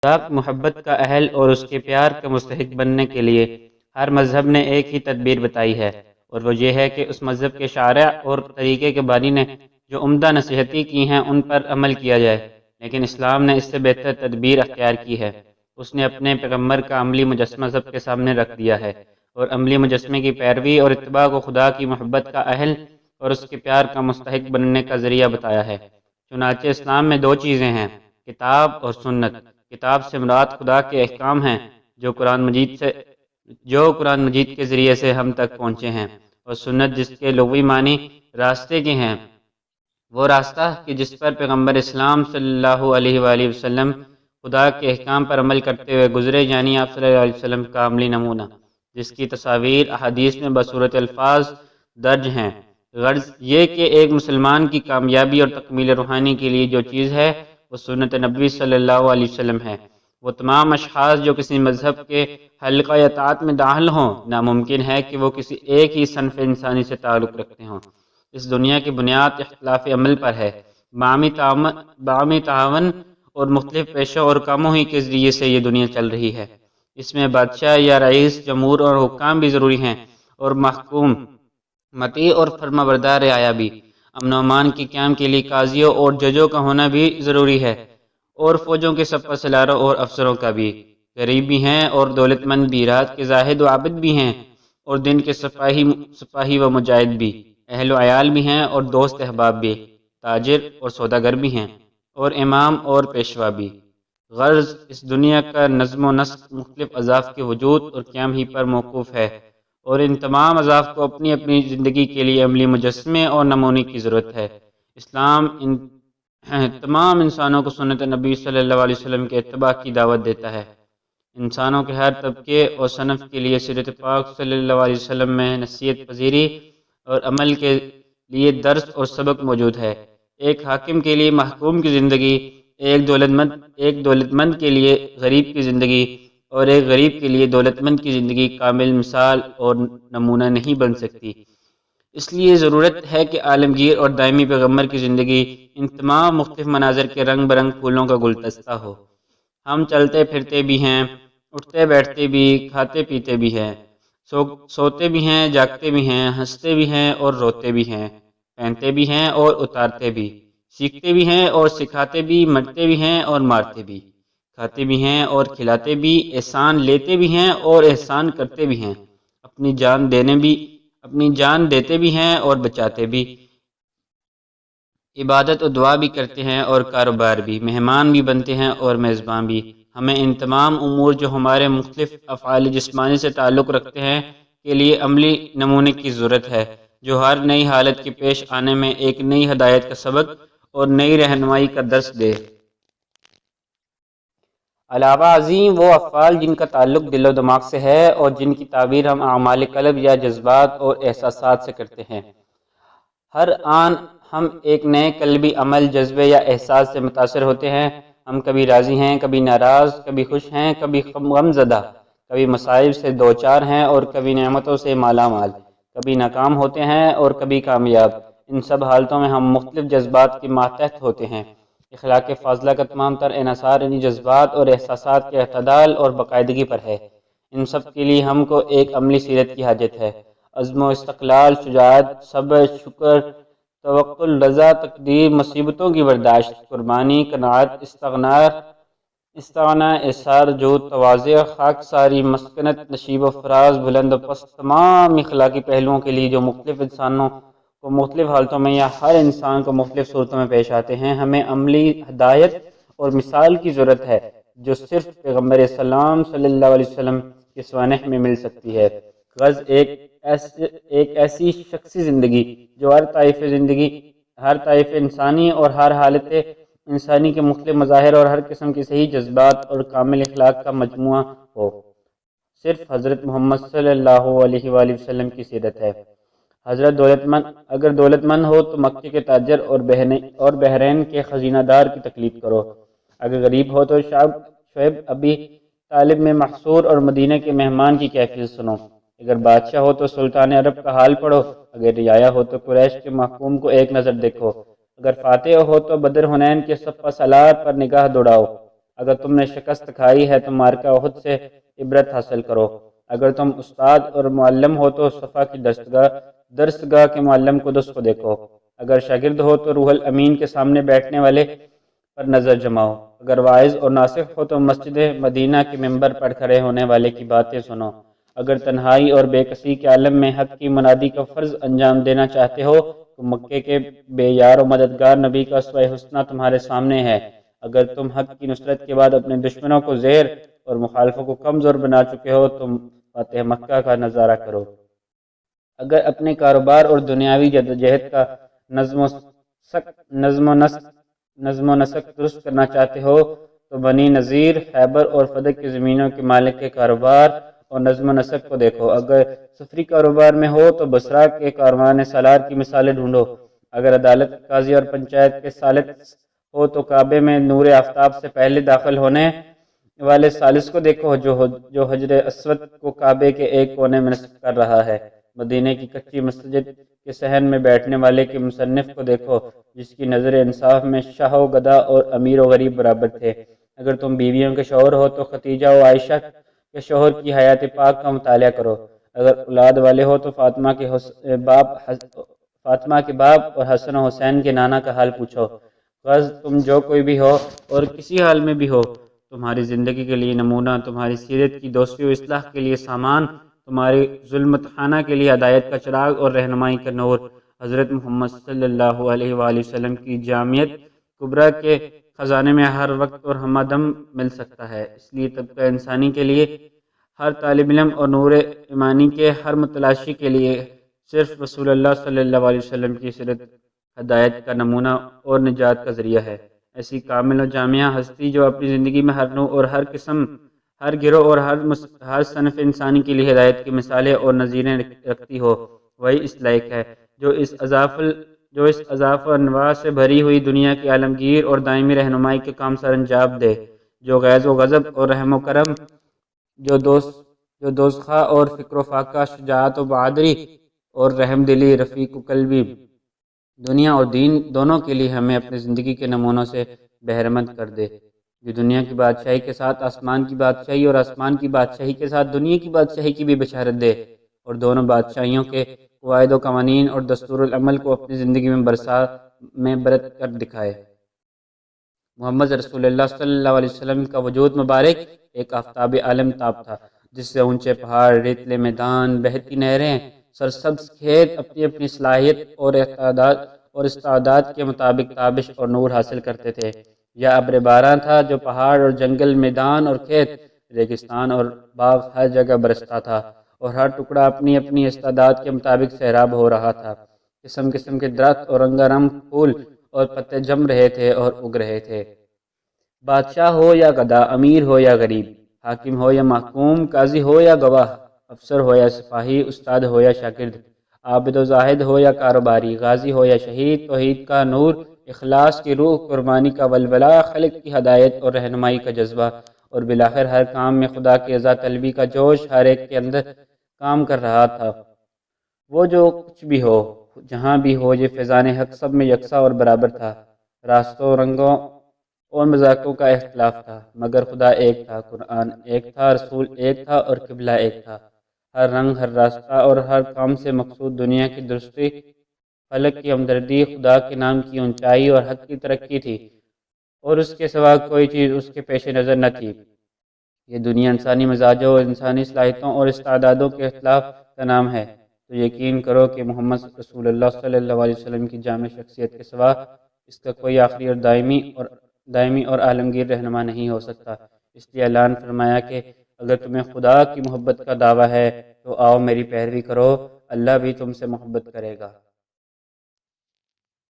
خدا کی محبت کا اہل اور اس کے پیار کا مستحق بننے کے لیے ہر مذہب نے ایک ہی تدبیر بتائی ہے، اور وہ یہ ہے کہ اس مذہب کے شارع اور طریقے کے بانی نے جو عمدہ نصیحتیں کی ہیں ان پر عمل کیا جائے، لیکن اسلام نے اس سے بہتر تدبیر اختیار کی ہے۔ اس نے اپنے پیغمبر کا عملی مجسمہ سب کے سامنے رکھ دیا ہے، اور عملی مجسمے کی پیروی اور اتباع کو خدا کی محبت کا اہل اور اس کے پیار کا مستحق بننے کا ذریعہ بتایا ہے۔ چنانچہ اسلام میں دو چیزیں ہیں، کتاب اور سنت۔ کتاب سے مراد خدا کے احکام ہیں جو قرآن مجید کے ذریعے سے ہم تک پہنچے ہیں، اور سنت جس کے لغوی معنی راستے کے ہیں، وہ راستہ کہ جس پر پیغمبر اسلام صلی اللہ علیہ وآلہ وسلم خدا کے احکام پر عمل کرتے ہوئے گزرے، یعنی آپ صلی اللہ علیہ وسلم کا عملی نمونہ، جس کی تصاویر احادیث میں بصورت الفاظ درج ہیں۔ غرض یہ کہ ایک مسلمان کی کامیابی اور تکمیل روحانی کے لیے جو چیز ہے وہ سنت نبوی صلی اللہ علیہ وسلم ہے۔ وہ تمام اشخاص جو کسی مذہب کے حلقہ اطاعت میں داخل ہوں، ناممکن ہے کہ وہ کسی ایک ہی صنف انسانی سے تعلق رکھتے ہوں۔ اس دنیا کی بنیاد اختلاف عمل پر ہے، باہمی تعاون اور مختلف پیشوں اور کاموں ہی کے ذریعے سے یہ دنیا چل رہی ہے۔ اس میں بادشاہ یا رئیس، جمہور اور حکام بھی ضروری ہیں، اور محکوم، مطیع اور فرما بردار رعایا بھی۔ امن و امان کے قیام کے لیے قاضیوں اور ججوں کا ہونا بھی ضروری ہے، اور فوجوں کے سپہ سالاروں اور افسروں کا بھی۔ غریب بھی ہیں اور دولت مند بھی، رات کے زاہد و عابد بھی ہیں اور دن کے سپاہی و مجاہد بھی، اہل و عیال بھی ہیں اور دوست احباب بھی، تاجر اور سوداگر بھی ہیں، اور امام اور پیشوا بھی۔ غرض اس دنیا کا نظم و نسق مختلف اضعاف کے وجود اور قیام ہی پر موقوف ہے، اور ان تمام اضعاف کو اپنی اپنی زندگی کے لیے عملی مجسمے اور نمونے کی ضرورت ہے۔ اسلام ان تمام انسانوں کو سنت نبی صلی اللہ علیہ وسلم کے اتباع کی دعوت دیتا ہے۔ انسانوں کے ہر طبقے اور صنف کے لیے سیرت پاک صلی اللہ علیہ وسلم میں نصیحت پذیری اور عمل کے لیے درس اور سبق موجود ہے۔ ایک حاکم کے لیے محکوم کی زندگی، ایک دولت مند کے لیے غریب کی زندگی، اور ایک غریب کے لیے دولت مند کی زندگی کامل مثال اور نمونہ نہیں بن سکتی۔ اس لیے ضرورت ہے کہ عالمگیر اور دائمی پیغمبر کی زندگی ان تمام مختلف مناظر کے رنگ برنگ پھولوں کا گلدستہ ہو۔ ہم چلتے پھرتے بھی ہیں، اٹھتے بیٹھتے بھی، کھاتے پیتے بھی ہیں، سوتے بھی ہیں، جاگتے بھی ہیں، ہنستے بھی ہیں اور روتے بھی ہیں، پہنتے بھی ہیں اور اتارتے بھی، سیکھتے بھی ہیں اور سکھاتے بھی، مرتے بھی ہیں اور مارتے بھی، کھاتے بھی ہیں اور کھلاتے بھی، احسان لیتے بھی ہیں اور احسان کرتے بھی ہیں، اپنی جان دیتے بھی ہیں اور بچاتے بھی، عبادت و دعا بھی کرتے ہیں اور کاروبار بھی، مہمان بھی بنتے ہیں اور میزبان بھی۔ ہمیں ان تمام امور جو ہمارے مختلف افعال جسمانی سے تعلق رکھتے ہیں کے لیے عملی نمونے کی ضرورت ہے، جو ہر نئی حالت کے پیش آنے میں ایک نئی ہدایت کا سبق اور نئی رہنمائی کا درس دے۔ علاوہ ازیں وہ افعال جن کا تعلق دل و دماغ سے ہے اور جن کی تعبیر ہم اعمال قلب یا جذبات اور احساسات سے کرتے ہیں۔ ہر آن ہم ایک نئے قلبی عمل، جذبے یا احساس سے متاثر ہوتے ہیں۔ ہم کبھی راضی ہیں، کبھی ناراض، کبھی خوش ہیں، کبھی غم زدہ، کبھی مصائب سے دوچار ہیں اور کبھی نعمتوں سے مالا مال، کبھی ناکام ہوتے ہیں اور کبھی کامیاب۔ ان سب حالتوں میں ہم مختلف جذبات کے ماتحت ہوتے ہیں۔ اخلاق فاضلہ کا تمام تر انحصار انہی جذبات اور احساسات کے اعتدال اور باقاعدگی پر ہے۔ ان سب کے لیے ہم کو ایک عملی سیرت کی حاجت ہے۔ عزم و استقلال، شجاعت، صبر، شکر، توکل، رضا تقدیر، مصیبتوں کی برداشت، قربانی، قناعت، استغنا، اثار جود، تواضع، خاکساری، مسکنت، نشیب و فراز، بلند و پست، تمام اخلاقی پہلوؤں کے لیے جو مختلف انسانوں کو مختلف حالتوں میں یا ہر انسان کو مختلف صورتوں میں پیش آتے ہیں، ہمیں عملی ہدایت اور مثال کی ضرورت ہے جو صرف پیغمبر اسلام صلی اللہ علیہ وسلم کے سوانح میں مل سکتی ہے۔ غرض ایک ایسی شخصی زندگی جو ہر طائف انسانی اور ہر حالت انسانی کے مختلف مظاہر اور ہر قسم کی صحیح جذبات اور کامل اخلاق کا مجموعہ ہو، صرف حضرت محمد صلی اللہ علیہ وآلہ وسلم کی سیرت ہے۔ حضرت اگر دولت مند ہو تو مکے کے تاجر اور بحرین کے خزینہ دار کی تقلید کرو، اگر غریب ہو تو شعیب ابی طالب میں محصور اور مدینہ کے مہمان کی کیفیت سنو، اگر بادشاہ ہو تو سلطان عرب کا حال پڑھو، اگر رعایا ہو تو قریش کے محکوم کو ایک نظر دیکھو، اگر فاتح ہو تو بدر حنین کے سپہ سالار پر نگاہ دوڑاؤ، اگر تم نے شکست کھائی ہے تو مارکہ احد سے عبرت حاصل کرو۔ اگر تم استاد اور معلم ہو تو صفا کی درسگاہ کے معلم قدس کو دیکھو۔ اگر شاگرد ہو تو روح الامین کے سامنے بیٹھنے والے پر نظر جماؤ۔ اگر واعظ اور ناصح ہو تو مسجد مدینہ کے ممبر پر کھڑے ہونے والے کی باتیں سنو۔ اگر تنہائی اور بے کسی کے عالم میں حق کی منادی کا فرض انجام دینا چاہتے ہو تو مکے کے بے یار و مددگار نبی کا اسوہ حسنہ تمہارے سامنے ہے۔ اگر تم حق کی نصرت کے بعد اپنے دشمنوں کو زیر اور مخالفوں کو کمزور بنا چکے ہو تو فاتح مکہ کا نظارہ کرو۔ اگر اپنے کاروبار اور دنیاوی جدوجہد کا نظم و نسق درست کرنا چاہتے ہو تو بنی نذیر، خیبر اور فدق کی زمینوں کے مالک کے کاروبار اور نظم و نسق کو دیکھو۔ اگر سفری کاروبار میں ہو تو بصرہ کے کاروان سالار کی مثالیں ڈھونڈو۔ اگر عدالت، قاضی اور پنچایت کے ثالث ہو تو کعبے میں نور آفتاب سے پہلے داخل ہونے والے ثالث کو دیکھو جو حجر اسود کو کعبے کے ایک کونے میں نصب کر رہا ہے۔ مدینے کی کچی مسجد کے صحن میں بیٹھنے والے کے مصنف کو دیکھو جس کی نظر انصاف میں شاہ و گدا اور امیر و غریب برابر تھے۔ اگر تم بیویوں کے شوہر ہو تو خدیجہ و عائشہ کے شوہر کی حیات پاک کا مطالعہ کرو۔ اگر اولاد والے ہو تو فاطمہ کے باپ اور حسن و حسین کے نانا کا حال پوچھو۔ غرض تم جو کوئی بھی ہو اور کسی حال میں بھی ہو، تمہاری زندگی کے لیے نمونہ، تمہاری سیرت کی دوستی و اصلاح کے لیے سامان، تمہاری ظلمت خانہ کے لیے ہدایت کا چراغ اور رہنمائی کا نور، حضرت محمد صلی اللہ علیہ وآلہ وسلم کی جامعیت کبریٰ کے خزانے میں ہر وقت اور ہمہ دم مل سکتا ہے۔ اس لیے طبقہ انسانی کے لیے، ہر طالب علم اور نور ایمانی کے ہر متلاشی کے لیے صرف رسول اللہ صلی اللہ علیہ وسلم کی سیرت ہدایت کا نمونہ اور نجات کا ذریعہ ہے۔ ایسی کامل و جامعہ ہستی جو اپنی زندگی میں ہر نوع اور ہر قسم، ہر گروہ اور ہر صنف انسانی کے لیے ہدایت کی مثالیں اور نظیریں رکھتی ہو، وہی اس لائق ہے جو اس اضاف و انواع سے بھری ہوئی دنیا کی عالمگیر اور دائمی رہنمائی کے کام سر انجام دے، جو غیظ و غضب اور رحم و کرم، جو دوزخواہ اور فکر و فاقہ، شجاعت و بہادری اور رحم دلی، رفیق و قلبی، دنیا اور دین دونوں کے لیے ہمیں اپنی زندگی کے نمونوں سے بہرمند کر دے، جو دنیا کی بادشاہی کے ساتھ آسمان کی بادشاہی اور آسمان کی بادشاہی کے ساتھ دنیا کی بادشاہی کی بھی بشارت دے، اور دونوں بادشاہیوں کے قواعد و قوانین اور دستور العمل کو اپنی زندگی میں برت کر دکھائے۔ محمد رسول اللہ صلی اللہ علیہ وسلم کا وجود مبارک ایک آفتاب عالم تاب تھا، جس سے اونچے پہاڑ، ریتلے میدان، بہتی نہریں، سرسبز کھیت اپنی اپنی صلاحیت اور استعداد کے مطابق تابش اور نور حاصل کرتے تھے، یا ابر باراں تھا جو پہاڑ اور جنگل، میدان اور کھیت، ریگستان اور باغ ہر جگہ برستا تھا، اور ہر ٹکڑا اپنی اپنی استعداد کے مطابق سیراب ہو رہا تھا۔ قسم قسم کے درخت اور رنگا رنگ پھول اور پتے جم رہے تھے اور اگ رہے تھے۔ بادشاہ ہو یا گدا، امیر ہو یا غریب، حاکم ہو یا محکوم، قاضی ہو یا گواہ، افسر ہو یا سپاہی، استاد ہو یا شاگرد، عابد و زاہد ہو یا کاروباری، غازی ہو یا شہید، توحید کا نور، اخلاص کی روح، قربانی کا ولولہ، خلق کی ہدایت اور رہنمائی کا جذبہ، اور بالآخر ہر کام میں خدا کی رضا طلبی کا جوش ہر ایک کے اندر کام کر رہا تھا۔ وہ جو کچھ بھی ہو، جہاں بھی ہو، یہ فیضان حق سب میں یکساں اور برابر تھا۔ راستوں، رنگوں اور مذاقوں کا اختلاف تھا، مگر خدا ایک تھا، قرآن ایک تھا، رسول ایک تھا اور قبلہ ایک تھا۔ ہر رنگ، ہر راستہ اور ہر کام سے مقصود دنیا کی درستی، خلق کی ہمدردی، خدا کے نام کی اونچائی اور حق کی ترقی تھی، اور اس کے سوا کوئی چیز اس کے پیش نظر نہ تھی۔ یہ دنیا انسانی مزاجوں اور انسانی صلاحیتوں اور استعدادوں کے اختلاف کا نام ہے، تو یقین کرو کہ محمد رسول اللہ صلی اللہ علیہ وسلم کی جامع شخصیت کے سوا اس کا کوئی آخری اور دائمی اور عالمگیر رہنما نہیں ہو سکتا۔ اس لیے اعلان فرمایا کہ اگر تمہیں خدا کی محبت کا دعویٰ ہے تو آؤ میری پیروی کرو، اللہ بھی تم سے محبت کرے گا۔